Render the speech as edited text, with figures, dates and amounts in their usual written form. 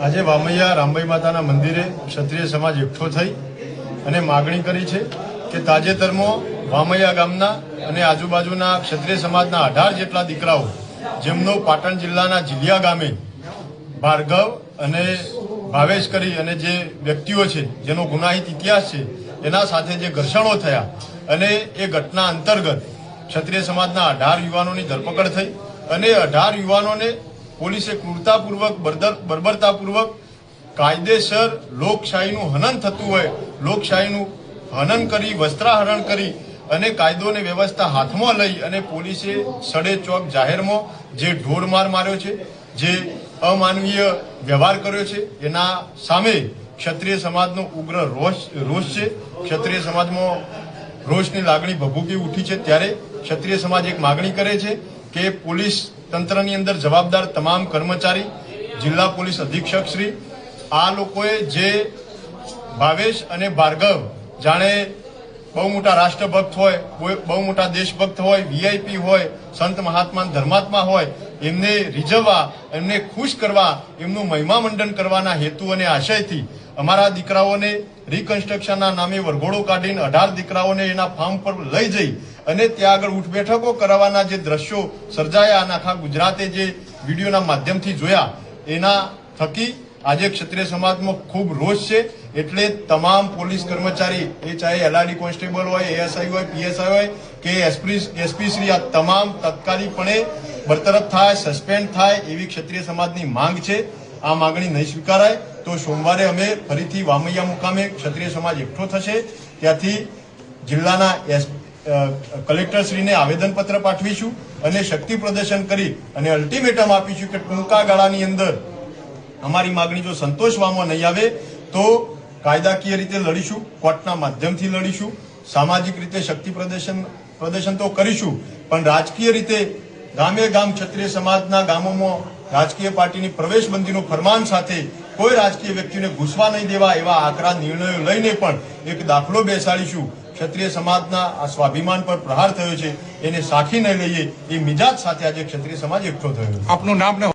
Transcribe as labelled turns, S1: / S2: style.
S1: આજે વામૈયા રામભાઈ માતાના મંદિરે ક્ષત્રિય સમાજ એકઠો થઈ અને માગણી કરી છે કે તાજેતરમાં વામૈયા ગામના અને આજુબાજુના ક્ષત્રિય સમાજના 18 જેટલા દીકરાઓ જેમનો પાટણ જિલ્લાના જીલિયા ગામે ભાર્ગવ અને ભાવેશ કરી અને જે વ્યક્તિઓ છે જેનો ગુનાહિત ઇતિહાસ છે એના સાથે જે ઘર્ષણો થયા અને એ ઘટના અંતર્ગત ક્ષત્રિય સમાજના 18 યુવાનોની ધરપકડ થઈ અને 18 યુવાનોને પોલીસે ક્રૂરતાપૂર્વક બર્બરતાપૂર્વક કાયદેસર લોકશાહીનું હનન થતું હોય લોકશાહીનું હનન કરી વસ્ત્રાહરણ કરી અને કાયદો અને વ્યવસ્થા હાથમાં લઈ અને પોલીસે સડે ચોક જાહેરમાં જે ઢોરમાર માર્યો છે જે અમાનવીય વ્યવહાર કર્યો છે એના સામે ક્ષત્રિય સમાજનો ઉગ્ર રોષ છે। ક્ષત્રિય સમાજમાં રોષની લાગણી ભભૂકી ઉઠી છે ત્યારે ક્ષત્રિય સમાજ એક માગણી કરે છે કે પોલીસ તંત્રની અંદર જવાબદાર તમામ કર્મચારી જિલ્લા પોલીસ અધિક્ષક શ્રી આ લોકોએ જે ભાવેશ અને ભાર્ગવ જાણે બહુ મોટા રાષ્ટ્રભક્ત હોય બહુ મોટા દેશભક્ત હોય વીઆઈપી હોય સંત મહાત્મા ધર્માત્મા હોય એમને રીઝવવા એમને ખુશ કરવા એમનું મહિમા મંડન કરવાના હેતુ અને આશયથી અમારા દીકરાઓને રિકન્સ્ટ્રક્શનના નામે વરઘોડો કાઢીને 18 દીકરાઓને એના ફાર્મ પર લઈ જઈ અને ત્યાં આગળ ઉઠ બેઠકો કરવાના જે દ્રશ્યો સર્જાયા અને આખા ગુજરાતે જે વિડીયોના માધ્યમથી જોયા એના થકી આજે ક્ષત્રિય સમાજમાં ખૂબ રોષ છે। એટલે તમામ પોલીસ કર્મચારી એ ચાહે એલઆરડી કોન્સ્ટેબલ હોય એએસઆઈ હોય પીએસઆઈ હોય કે એસપી શ્રી આ તમામ તાત્કાલિકપણે બરતરફ થાય સસ્પેન્ડ થાય એવી ક્ષત્રિય સમાજની માંગ છે। આ માંગણી નહીં સ્વીકારાય તો સોમવારે અમે ફરીથી વામૈયા મુકામે ક્ષત્રિય સમાજ એકઠો થશે ત્યાંથી જિલ્લાના કલેક્ટરશ્રીને આવેદનપત્ર પાઠવીશું અને શક્તિ પ્રદર્શન કરી અને અલ્ટિમેટમ આપીશું કે ટૂંકા ગાળાની અંદર અમારી માગણી જો સંતોષવામાં નહીં આવે તો કાયદાકીય રીતે લડીશું કોર્ટના માધ્યમથી લડીશું સામાજિક રીતે શક્તિ પ્રદર્શન તો કરીશું પણ રાજકીય રીતે ગામે ગામ ક્ષત્રિય સમાજના ગામોમાં રાજકીય પાર્ટીની પ્રવેશબંધીનો ફરમાન સાથે કોઈ રાજકીય વ્યક્તિને ઘૂસવા નહીં દેવા એવા આકરા નિર્ણયો લઈને પણ એક દાખલો બેસાડીશું। ક્ષત્રિય સમાજના આ સ્વાભિમાન પર પ્રહાર થયો છે એને સાખી નહીં લઈએ એ મિજાજ સાથે આજે ક્ષત્રિય સમાજ એકઠો થયો।
S2: આપનું નામ